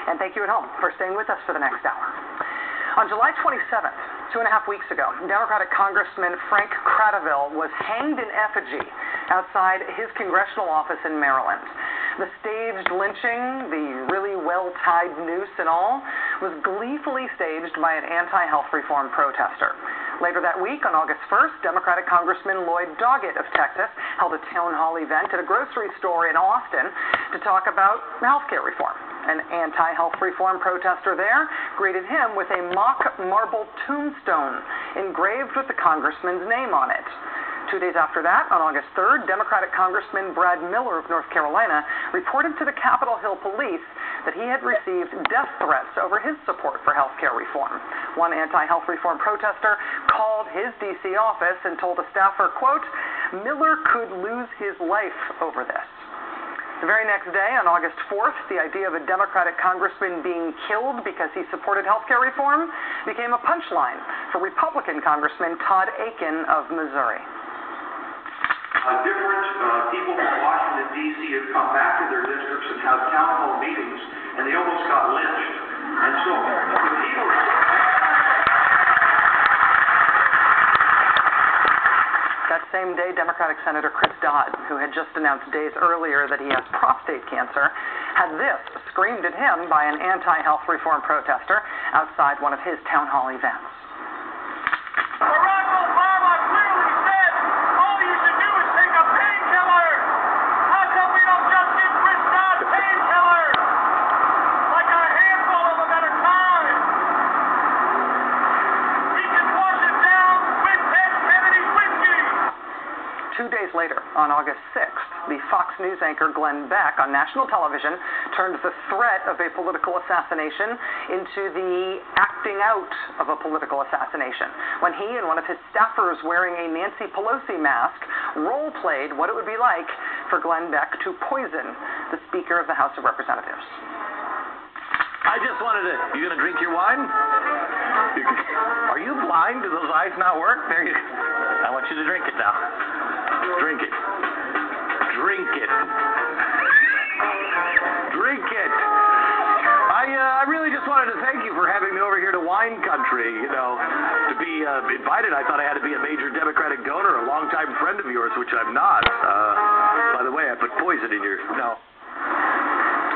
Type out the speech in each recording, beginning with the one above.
And thank you at home for staying with us for the next hour. On July 27th, 2.5 weeks ago, Democratic Congressman Frank Cradaville was hanged in effigy outside his congressional office in Maryland. The staged lynching, the really well-tied noose and all, was gleefully staged by an anti-health reform protester. Later that week, on August 1st, Democratic Congressman Lloyd Doggett of Texas held a town hall event at a grocery store in Austin to talk about health care reform. An anti-health reform protester there greeted him with a mock marble tombstone engraved with the congressman's name on it. 2 days after that, on August 3rd, Democratic Congressman Brad Miller of North Carolina reported to the Capitol Hill Police that he had received death threats over his support for health care reform. One anti-health reform protester called his D.C. office and told a staffer, quote, "Miller could lose his life over this." The very next day, on August 4th, the idea of a Democratic congressman being killed because he supported health care reform became a punchline for Republican Congressman Todd Akin of Missouri. Different people from Washington, D.C. have come back to their districts and have town hall meetings, and they almost got lynched. And so the people... That same day, Democratic Senator Chris Dodd, who had just announced days earlier that he has prostate cancer, had this screamed at him by an anti-health reform protester outside one of his town hall events. Barack Obama clearly said all you should do is take a painkiller. How come we don't just give Chris Dodd painkillers? Like a handful of them at a time. We can wash it down with Ted Kennedy's whiskey. 2 days later, on August 6th, the Fox News anchor Glenn Beck on national television turned the threat of a political assassination into the acting out of a political assassination, when he and one of his staffers wearing a Nancy Pelosi mask role-played what it would be like for Glenn Beck to poison the Speaker of the House of Representatives. I just wanted to... You gonna drink your wine? Are you blind? Do those eyes not work? There you... I want you to drink it now. Drink it. Drink it. Drink it. I really just wanted to thank you for having me over here to wine country. You know, to be invited, I thought I had to be a major Democratic donor, a longtime friend of yours, which I'm not. By the way, I put poison in your... No.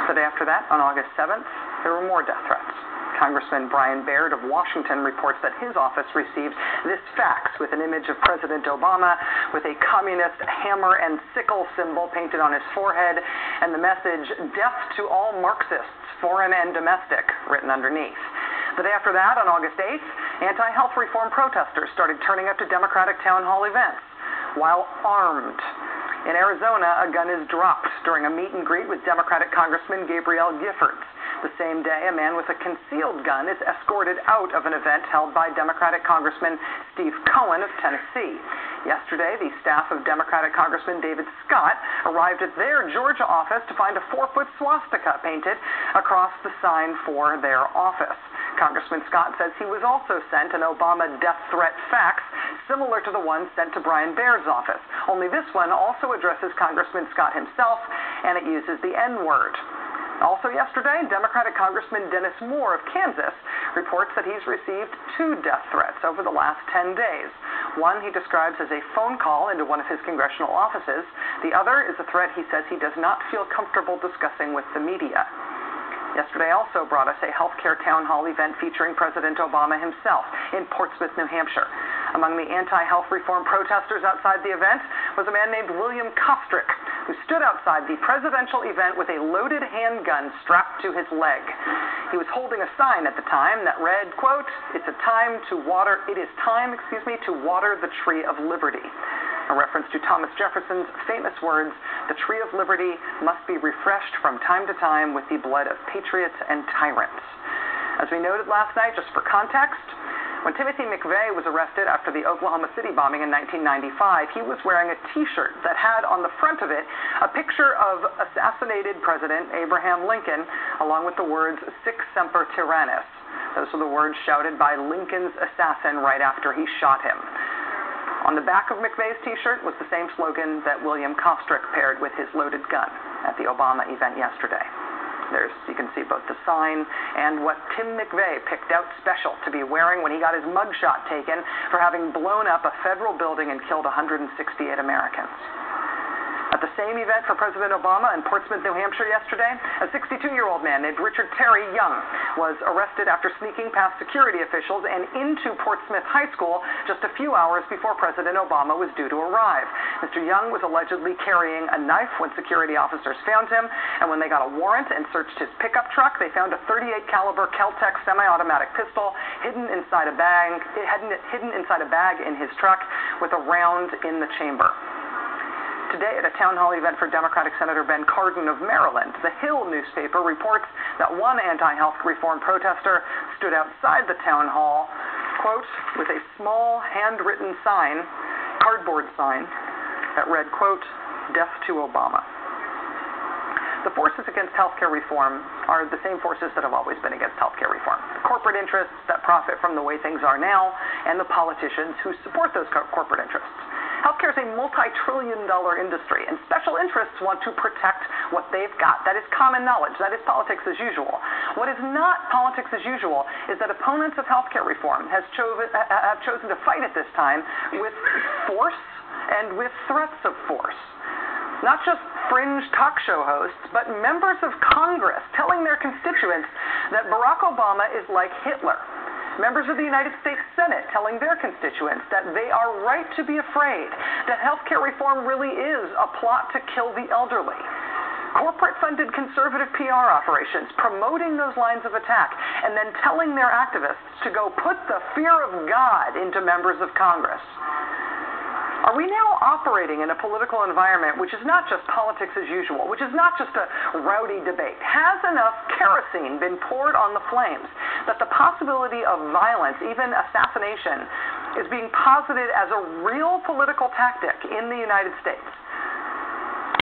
The day after that, on August 7th, there were more death threats. Congressman Brian Baird of Washington reports that his office received this fax with an image of President Obama with a communist hammer and sickle symbol painted on his forehead and the message, "Death to all Marxists, foreign and domestic," written underneath. The day after that, on August 8th, anti-health reform protesters started turning up to Democratic town hall events while armed. In Arizona, a gun is dropped during a meet and greet with Democratic Congressman Gabrielle Giffords. The same day, a man with a concealed gun is escorted out of an event held by Democratic Congressman Steve Cohen of Tennessee. Yesterday, the staff of Democratic Congressman David Scott arrived at their Georgia office to find a 4-foot swastika painted across the sign for their office. Congressman Scott says he was also sent an Obama death threat fax similar to the one sent to Brian Baird's office. Only this one also addresses Congressman Scott himself, and it uses the N-word. Also yesterday, Democratic Congressman Dennis Moore of Kansas reports that he's received 2 death threats over the last 10 days. One he describes as a phone call into one of his congressional offices. The other is a threat he says he does not feel comfortable discussing with the media. Yesterday also brought us a healthcare town hall event featuring President Obama himself in Portsmouth, New Hampshire. Among the anti-health reform protesters outside the event was a man named William Kostrick, who stood outside the presidential event with a loaded handgun strapped to his leg. He was holding a sign at the time that read, quote, it is time to water the tree of liberty. A reference to Thomas Jefferson's famous words, "The tree of liberty must be refreshed from time to time with the blood of patriots and tyrants." As we noted last night, just for context, when Timothy McVeigh was arrested after the Oklahoma City bombing in 1995, he was wearing a T-shirt that had on the front of it a picture of assassinated President Abraham Lincoln, along with the words "Sic Semper Tyrannis." Those were the words shouted by Lincoln's assassin right after he shot him. On the back of McVeigh's T-shirt was the same slogan that William Kostrick paired with his loaded gun at the Obama event yesterday. You can see both the sign and what Tim McVeigh picked out special to be wearing when he got his mugshot taken for having blown up a federal building and killed 168 Americans. At the same event for President Obama in Portsmouth, New Hampshire yesterday, a 62-year-old man named Richard Terry Young was arrested after sneaking past security officials and into Portsmouth High School just a few hours before President Obama was due to arrive. Mr. Young was allegedly carrying a knife when security officers found him, and when they got a warrant and searched his pickup truck, they found a .38 caliber Kel-Tec semi-automatic pistol hidden inside a bag in his truck with a round in the chamber. Today, at a town hall event for Democratic Senator Ben Cardin of Maryland, the Hill newspaper reports that one anti-health reform protester stood outside the town hall, quote, with a small handwritten sign, cardboard sign, that read, quote, "Death to Obama." The forces against healthcare reform are the same forces that have always been against healthcare reform. The corporate interests that profit from the way things are now, and the politicians who support those corporate interests. Healthcare is a multi-trillion-dollar industry, and special interests want to protect what they've got. That is common knowledge. That is politics as usual. What is not politics as usual is that opponents of healthcare reform have chosen to fight at this time with force and with threats of force. Not just fringe talk show hosts, but members of Congress telling their constituents that Barack Obama is like Hitler. Members of the United States Senate telling their constituents that they are right to be afraid, that healthcare reform really is a plot to kill the elderly. Corporate-funded conservative PR operations promoting those lines of attack and then telling their activists to go put the fear of God into members of Congress. Are we now operating in a political environment which is not just politics as usual, which is not just a rowdy debate? Has enough kerosene been poured on the flames that the possibility of violence, even assassination, is being posited as a real political tactic in the United States?